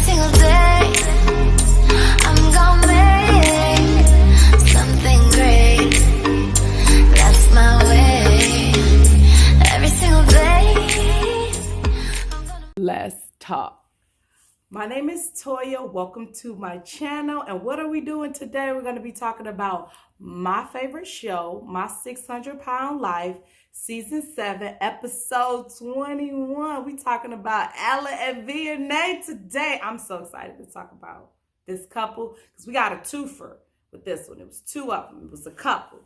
single day, I'm gonna make something great. That's my way. Every single day, Let's talk. My name is Toya. Welcome to my channel. And what are we doing today? We're going to be talking about my favorite show, My 600-Pound Life, Season 7, Episode 21. We're talking about Alan and Vianey today. I'm so excited to talk about this couple because we got a twofer with this one. It was two of them. It was a couple.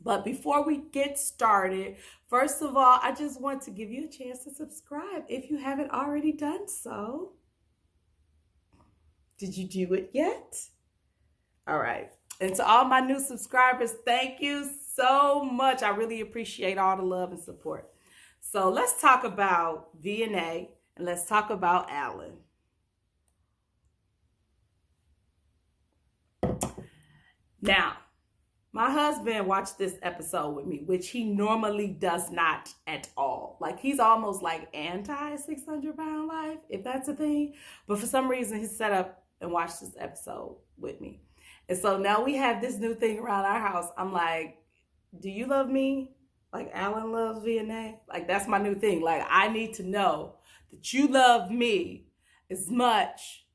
But before we get started, first of all, I just want to give you a chance to subscribe if you haven't already done so. Did you do it yet? All right. And to all my new subscribers, thank you so much. I really appreciate all the love and support. So let's talk about Vianey and let's talk about Alan. Now, my husband watched this episode with me, which he normally does not at all. Like, he's almost like anti 600-Pound Life, if that's a thing. But for some reason, he set up and watched this episode with me. And so now we have this new thing around our house. I'm like, do you love me like Alan loves Vianey? Like, that's my new thing. Like, I need to know that you love me as much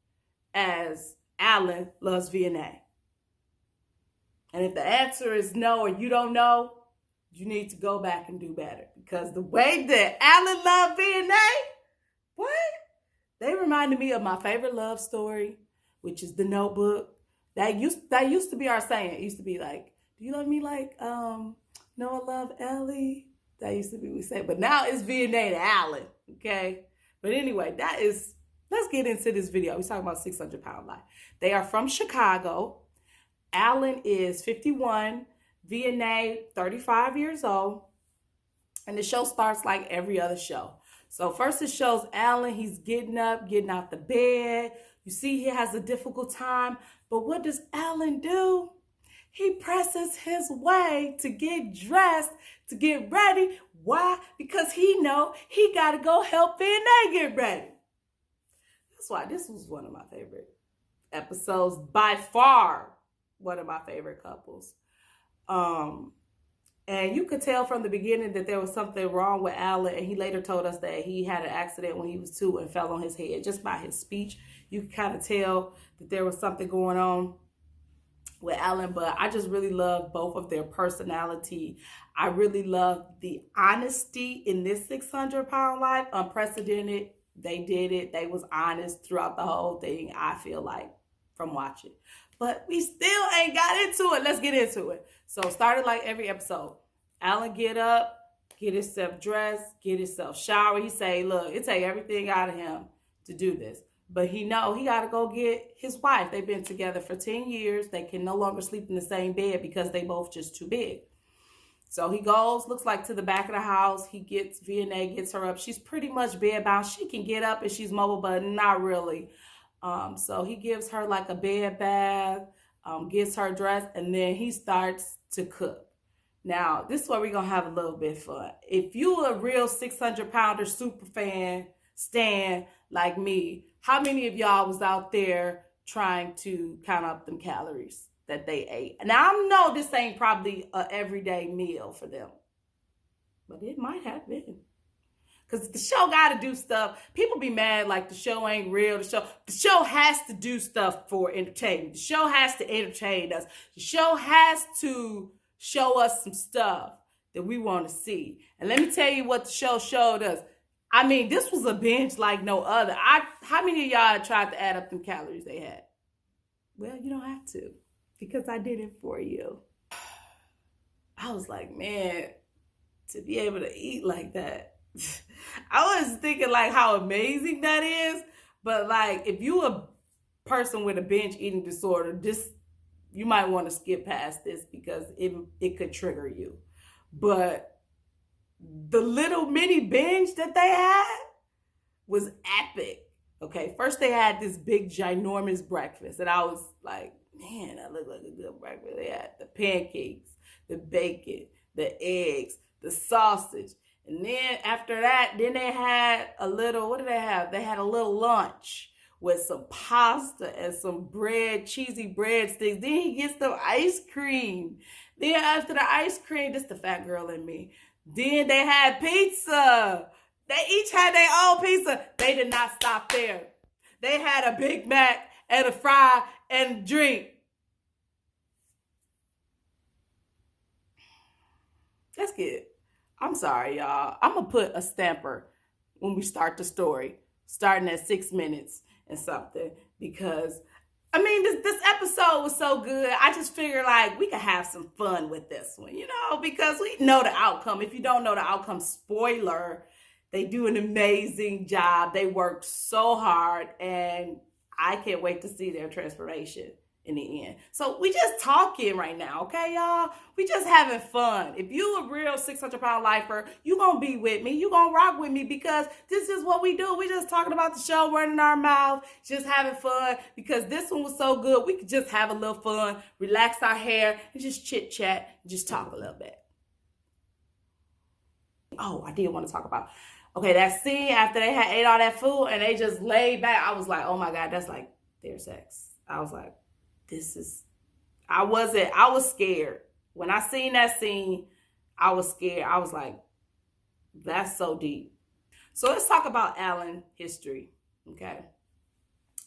as Alan loves Vianey. And if the answer is no or you don't know, you need to go back and do better. Because the way that Alan loved Vianey, what? They reminded me of my favorite love story, which is The Notebook. That used to be our saying. It used to be like, do you love me like Noah loved Ellie? That used to be what we say. But now it's Vianey to Alan, okay? But anyway, let's get into this video. We're talking about 600-Pound Life. They are from Chicago. Alan is 51, Vianey 35 years old, and the show starts like every other show. So first it shows Alan, he's getting up, getting out the bed. You see he has a difficult time, but what does Alan do? He presses his way to get dressed, to get ready. Why? Because he know he got to go help Vianey get ready. That's why this was one of my favorite episodes, by far. One of my favorite couples. And you could tell from the beginning that there was something wrong with Alan, and he later told us that he had an accident when he was 2 and fell on his head. Just by his speech, you could kind of tell that there was something going on with Alan, but I just really love both of their personality. I really love the honesty in this 600-Pound Life. Unprecedented. They did it. They was honest throughout the whole thing, I feel like, from watching. But we still ain't got into it. Let's get into it. So started like every episode. Alan get up, get himself dressed, get himself showered. He say, look, it take everything out of him to do this. But he know he got to go get his wife. They've been together for 10 years. They can no longer sleep in the same bed because they both just too big. So he goes, looks like to the back of the house. Vianey gets her up. She's pretty much bedbound. She can get up and she's mobile, but not really. So he gives her like a bed bath, gets her dressed, and then he starts to cook. Now, this is where we're going to have a little bit of fun. If you a real 600-pounder super fan, stan like me, how many of y'all was out there trying to count up them calories that they ate? Now, I know this ain't probably an everyday meal for them, but it might have been. Because the show got to do stuff. People be mad like the show ain't real. The show has to do stuff for entertainment. The show has to entertain us. The show has to show us some stuff that we want to see. And let me tell you what the show showed us. I mean, this was a binge like no other. How many of y'all tried to add up them calories they had? Well, you don't have to, because I did it for you. I was like, man, to be able to eat like that. I was thinking like how amazing that is, but like if you a person with a binge eating disorder, you might want to skip past this because it could trigger you. But the little mini binge that they had was epic. Okay, first they had this big ginormous breakfast, and I was like, man, that looked like a good breakfast. They had the pancakes, the bacon, the eggs, the sausage. And then after that, then they had a little, what did they have? They had a little lunch with some pasta and some bread, cheesy breadsticks. Then he gets the ice cream. Then after the ice cream, this the fat girl in me. Then they had pizza. They each had their own pizza. They did not stop there. They had a Big Mac and a fry and a drink. That's good. I'm sorry, y'all. I'm going to put a stamper when we start the story, starting at 6 minutes and something, because, I mean, this episode was so good. I just figured, like, we could have some fun with this one, you know, because we know the outcome. If you don't know the outcome, spoiler, they do an amazing job. They work so hard, and I can't wait to see their transformation in the end. So we just talking right now, okay, y'all? We just having fun. If you a real 600-pound lifer, you gonna be with me. You gonna rock with me, because this is what we do. We just talking about the show, running our mouth, just having fun, because this one was so good. We could just have a little fun, relax our hair, and just chit chat, and just talk a little bit. Oh, I did want to talk about, okay, that scene after they had ate all that food and they just laid back. I was like, oh my God, that's like their sex. I was like, I was scared. When I seen that scene, I was scared. I was like, that's so deep. So let's talk about Alan history, okay?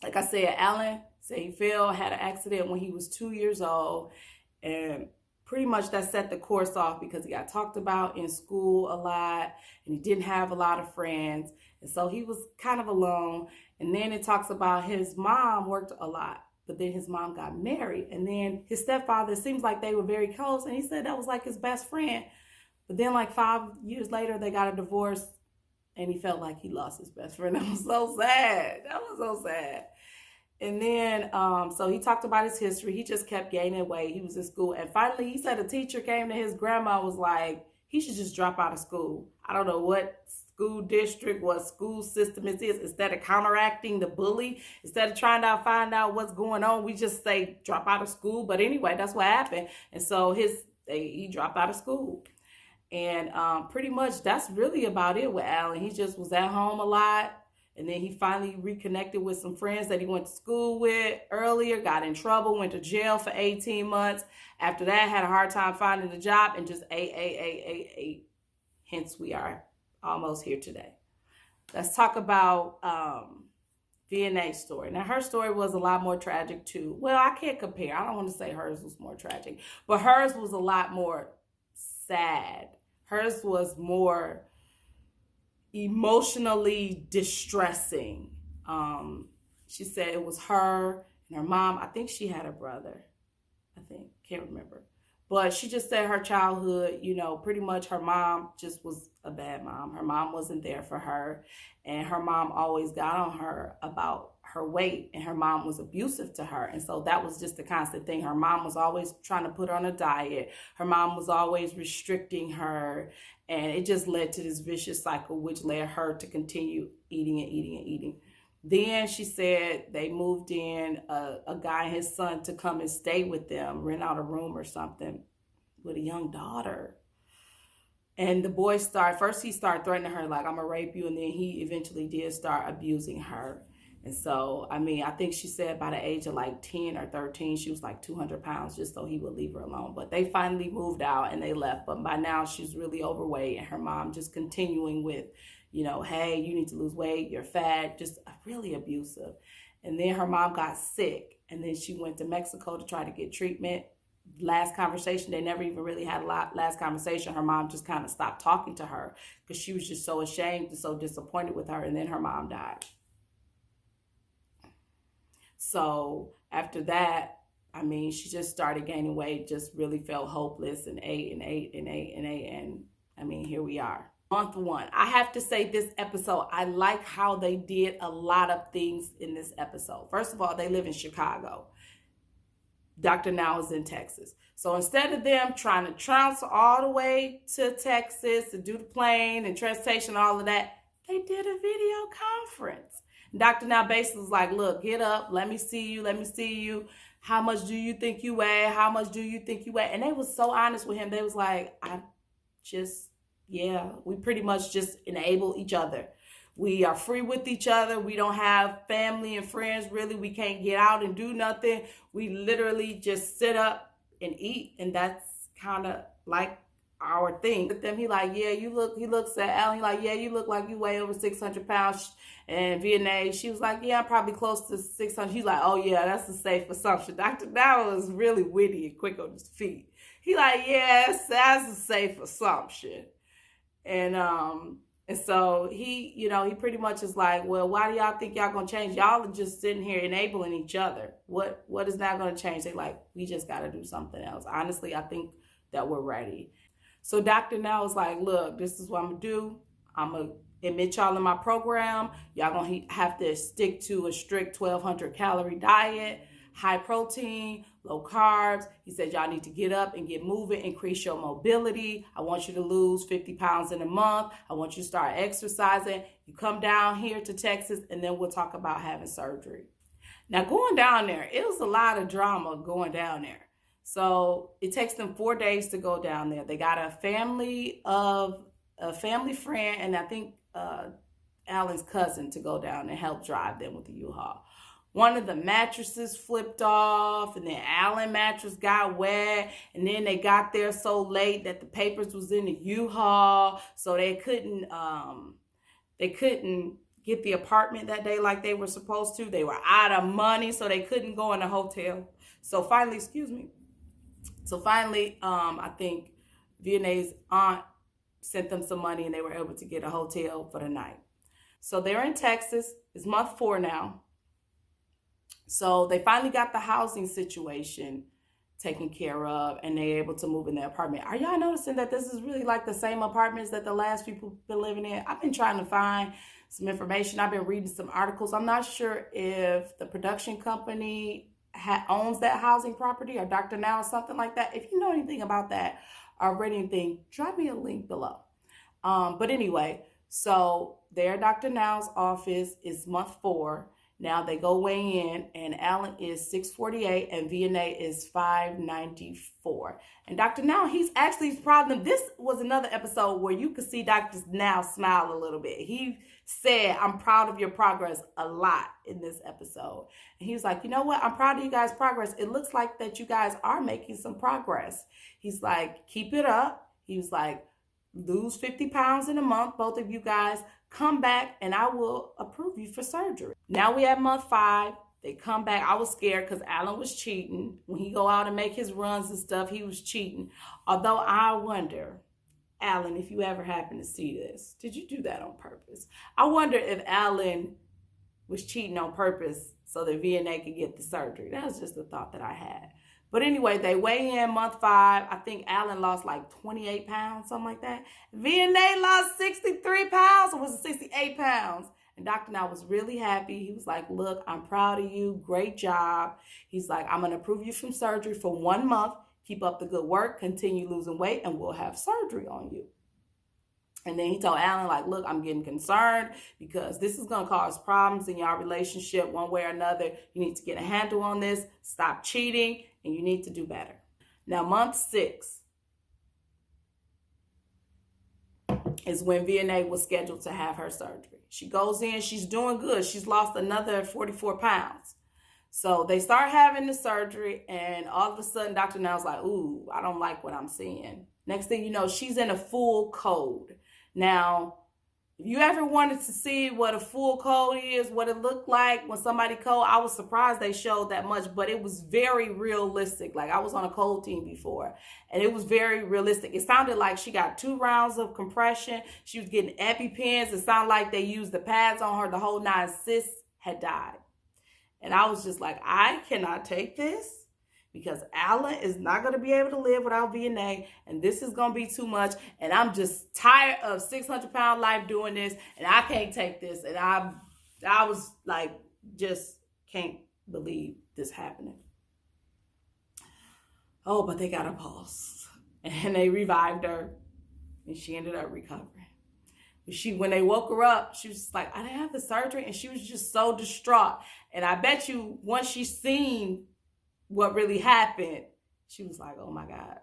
Like I said, Alan said he had an accident when he was 2 years old, and pretty much that set the course off because he got talked about in school a lot, and he didn't have a lot of friends, and so he was kind of alone. And then it talks about his mom worked a lot, but then his mom got married, and then his stepfather, it seems like they were very close, and he said that was like his best friend. But then like 5 years later, they got a divorce, and he felt like he lost his best friend. That was so sad. That was so sad. And then, so he talked about his history. He just kept gaining weight. He was in school. And finally, he said a teacher came to his grandma, was like, he should just drop out of school. I don't know what school district, what school system it is. Instead of counteracting the bully, instead of trying to find out what's going on, we just say drop out of school. But anyway, that's what happened. And so he dropped out of school. And pretty much that's really about it with Alan. He just was at home a lot. And then he finally reconnected with some friends that he went to school with earlier, got in trouble, went to jail for 18 months. After that, had a hard time finding a job and just ate. Hence, we are almost here today. Let's talk about Vianey's story. Now, her story was a lot more tragic too. Well, I can't compare. I don't want to say hers was more tragic, but hers was a lot more sad. Hers was more emotionally distressing. She said it was her and her mom. I think she had a brother. Can't remember. But she just said her childhood, you know, pretty much her mom just was a bad mom. Her mom wasn't there for her. And her mom always got on her about her weight. And her mom was abusive to her. And so that was just the constant thing. Her mom was always trying to put her on a diet. Her mom was always restricting her. And it just led to this vicious cycle, which led her to continue eating. Then she said they moved in a guy and his son to come and stay with them, rent out a room or something with a young daughter. And the boy first he started threatening her, like, I'm gonna rape you. And then he eventually did start abusing her. And so, I mean, I think she said by the age of like 10 or 13, she was like 200 pounds just so he would leave her alone. But they finally moved out and they left. But by now she's really overweight, and her mom just continuing with, you know, hey, you need to lose weight, you're fat, just really abusive. And then her mom got sick, and then she went to Mexico to try to get treatment. Last conversation, they never even really had last conversation. Her mom just kind of stopped talking to her because she was just so ashamed and so disappointed with her. And then her mom died. So after that, I mean, she just started gaining weight, just really felt hopeless, and ate. And I mean, here we are. Month 1. I have to say this episode, I like how they did a lot of things in this episode. First of all, they live in Chicago. Dr.Now is in Texas. So instead of them trying to transfer all the way to Texas to do the plane and transportation, all of that, they did a video conference. Dr.Now basically was like, look, get up. Let me see you. How much do you think you weigh? And they was so honest with him. They was like, we pretty much just enable each other. We are free with each other. We don't have family and friends, really. We can't get out and do nothing. We literally just sit up and eat, and that's kind of like our thing. With them, he like, yeah, he looks at Alan, he like, yeah, you look like you weigh over 600 pounds. And Vianey, she was like, yeah, I'm probably close to 600. He's like, oh yeah, that's a safe assumption. Dr.Now is really witty and quick on his feet. He like, yes, that's a safe assumption. And so he pretty much is like, well, why do y'all think y'all gonna change? Y'all are just sitting here enabling each other. What is not gonna change? They like, we just gotta do something else. Honestly, I think that we're ready. So Dr.Now is like, look, this is what I'm gonna do. I'm gonna admit y'all in my program. Y'all gonna have to stick to a strict 1,200 calorie diet, high protein, low carbs. He said y'all need to get up and get moving, increase your mobility. I want you to lose 50 pounds in a month. I want you to start exercising. You come down here to Texas, and then we'll talk about having surgery. Now, going down there, it was a lot of drama going down there. So it takes them 4 days to go down there. They got a family friend, and I think Alan's cousin to go down and help drive them with the U-Haul. One of the mattresses flipped off, and then Alan mattress got wet, and then they got there so late that the papers was in the U-Haul, so they couldn't get the apartment that day like they were supposed to. They were out of money, so they couldn't go in a hotel. So finally, I think Vianey's aunt sent them some money, and they were able to get a hotel for the night. So they're in Texas. It's month 4 now. So they finally got the housing situation taken care of, and they're able to move in their apartment. Are y'all noticing that this is really like the same apartments that the last people been living in? I've been trying to find some information. I've been reading some articles. I'm not sure if the production company owns that housing property, or Dr.Now or something like that. If you know anything about that or read anything, drop me a link below. But anyway, so their Dr.Now's office is month 4. Now they go weigh in, and Alan is 648 and Vianey is 594. And Dr.Now, he's actually proud of them. This was another episode where you could see Dr.Now smile a little bit. He said, I'm proud of your progress a lot in this episode. And he was like, you know what? I'm proud of you guys' progress. It looks like that you guys are making some progress. He's like, keep it up. He was like, lose 50 pounds in a month, both of you guys. Come back and I will approve you for surgery. Now we have month 5. They come back. I was scared because Alan was cheating. When he go out and make his runs and stuff, he was cheating. Although I wonder, Alan, if you ever happen to see this, did you do that on purpose? I wonder if Alan was cheating on purpose so that Vianey could get the surgery. That was just a thought that I had. But anyway, they weigh in month 5. I think Alan lost like 28 pounds, something like that. Vianey lost 63 pounds, or was it 68 pounds? And Dr.Now was really happy. He was like, look, I'm proud of you. Great job. He's like, I'm going to approve you from surgery for 1 month. Keep up the good work. Continue losing weight, and we'll have surgery on you. And then he told Alan, like, look, I'm getting concerned because this is going to cause problems in your relationship one way or another. You need to get a handle on this. Stop cheating, and you need to do better. Now, month 6 is when Vianey was scheduled to have her surgery. She goes in. She's doing good. She's lost another 44 pounds. So they start having the surgery, and all of a sudden, Dr.Now's like, ooh, I don't like what I'm seeing. Next thing you know, she's in a full code. Now, if you ever wanted to see what a full code is, what it looked like when somebody code, I was surprised they showed that much, but it was very realistic. Like, I was on a code team before, and it was very realistic. It sounded like she got 2 rounds of compression. She was getting EpiPens. It sounded like they used the pads on her. The whole 9 cysts had died. And I was just like, I cannot take this, because Alan is not going to be able to live without Vianey, and this is going to be too much, and I'm just tired of 600-pound life doing this, and I can't take this. And I was like, just can't believe this happening. Oh, but they got a pulse, and they revived her, and she ended up recovering. When they woke her up, she was just like, I didn't have the surgery, and she was just so distraught. And I bet you once she seen what really happened, she was like, oh my God,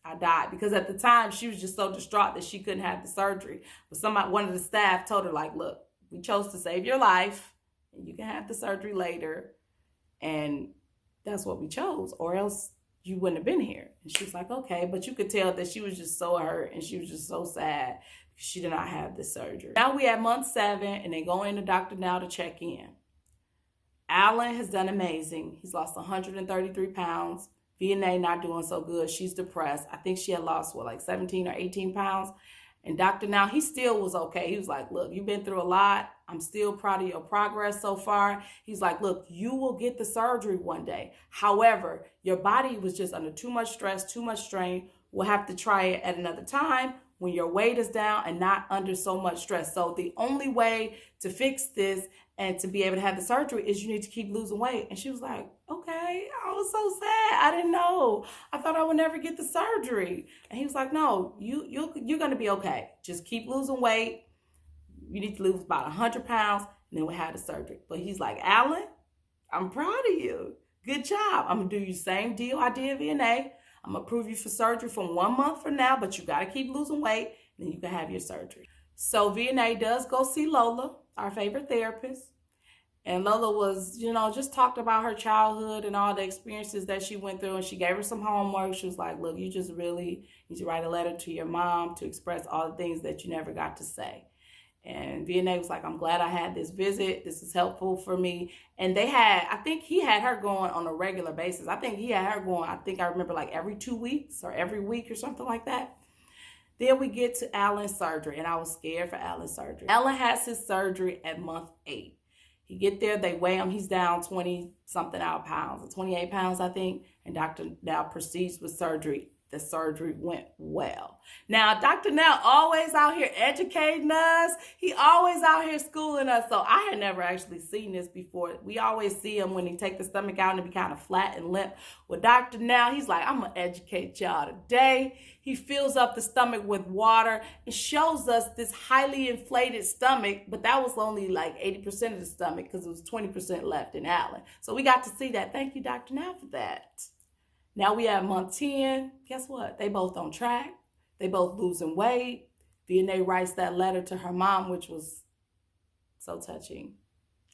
I died. Because at the time, she was just so distraught that she couldn't have the surgery. But one of the staff told her, like, look, we chose to save your life, and you can have the surgery later. And that's what we chose, or else you wouldn't have been here. And she was like, okay. But you could tell that she was just so hurt and she was just so sad because she did not have this surgery. Now we at month 7, and they go into Dr.Now to check in. Alan has done amazing. He's lost 133 pounds. Vianey not doing so good. She's depressed. I think she had lost, like 17 or 18 pounds. And Dr.Now, he still was okay. He was like, look, you've been through a lot. I'm still proud of your progress so far. He's like, look, you will get the surgery one day. However, your body was just under too much stress, too much strain. We'll have to try it at another time when your weight is down and not under so much stress. So the only way to fix this and to be able to have the surgery is you need to keep losing weight. And she was like, okay. I was so sad. I didn't know. I thought I would never get the surgery. And he was like, no, you're going to be okay. Just keep losing weight. You need to lose about 100 pounds, and then we'll have the surgery. But he's like, Alan, I'm proud of you. Good job. I'm going to do you the same deal I did Vianey. I'm going to approve you for surgery from 1 month from now, but you got to keep losing weight, and then you can have your surgery. So Vianey does go see Lola, our favorite therapist. And Lola was, just talked about her childhood and all the experiences that she went through. And she gave her some homework. She was like, look, you just really need to write a letter to your mom to express all the things that you never got to say. And Vianey was like, I'm glad I had this visit. This is helpful for me. And I think he had her going on a regular basis. I think he had her going, I remember like every 2 weeks or every week or something like that. Then we get to Alan's surgery, and I was scared for Alan's surgery. Alan has his surgery at month 8. He get there, they weigh him. He's down 20-something pounds, 28 pounds, I think. And Dr.Now proceeds with surgery. The surgery went well. Now, Dr.Now always out here educating us. He always out here schooling us. So I had never actually seen this before. We always see him when he take the stomach out and it be kind of flat and limp. With Dr.Now, he's like, I'm going to educate y'all today. He fills up the stomach with water and shows us this highly inflated stomach, but that was only like 80% of the stomach because it was 20% left in Alan. So we got to see that. Thank you, Dr.Now, for that. Now we have month 10. Guess what? They both on track. They both losing weight. Vianey writes that letter to her mom, which was so touching.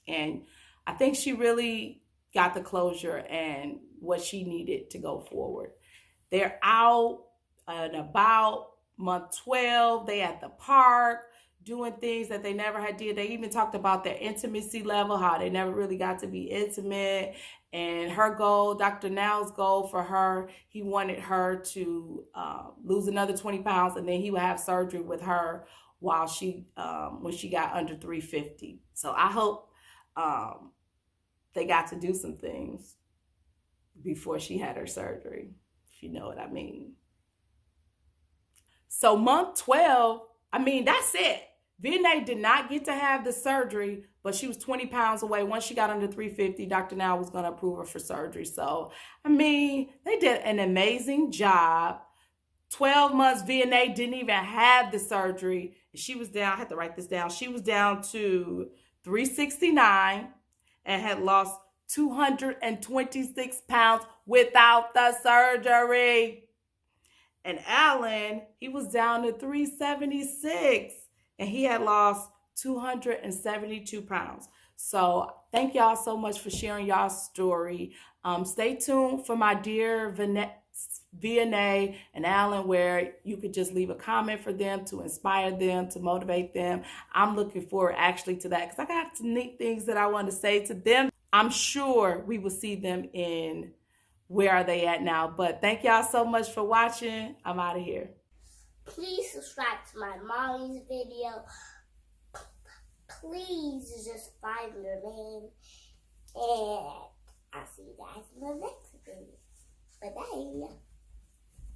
And I think she really got the closure and what she needed to go forward. They're out and about month 12. They at the park doing things that they never had did. They even talked about their intimacy level, how they never really got to be intimate. And her goal, Dr.Now's goal for her, he wanted her to lose another 20 pounds, and then he would have surgery with her while when she got under 350. So I hope they got to do some things before she had her surgery, if you know what I mean. So month 12, that's it. Vianey did not get to have the surgery, but she was 20 pounds away. Once she got under 350, Dr.Now was going to approve her for surgery. So, they did an amazing job. 12 months, Vianey didn't even have the surgery. She was down, I had to write this down. She was down to 369 and had lost 226 pounds without the surgery. And Alan, he was down to 376. And he had lost 272 pounds. So thank y'all so much for sharing y'all's story. Stay tuned for my dear Vianey and Alan, where you could just leave a comment for them to inspire them, to motivate them. I'm looking forward actually to that because I got some neat things that I want to say to them. I'm sure we will see them in Where Are They At Now. But thank y'all so much for watching. I'm out of here. Please subscribe to my mommy's video. Please just find your name. And I'll see you guys in the next video. Bye-bye.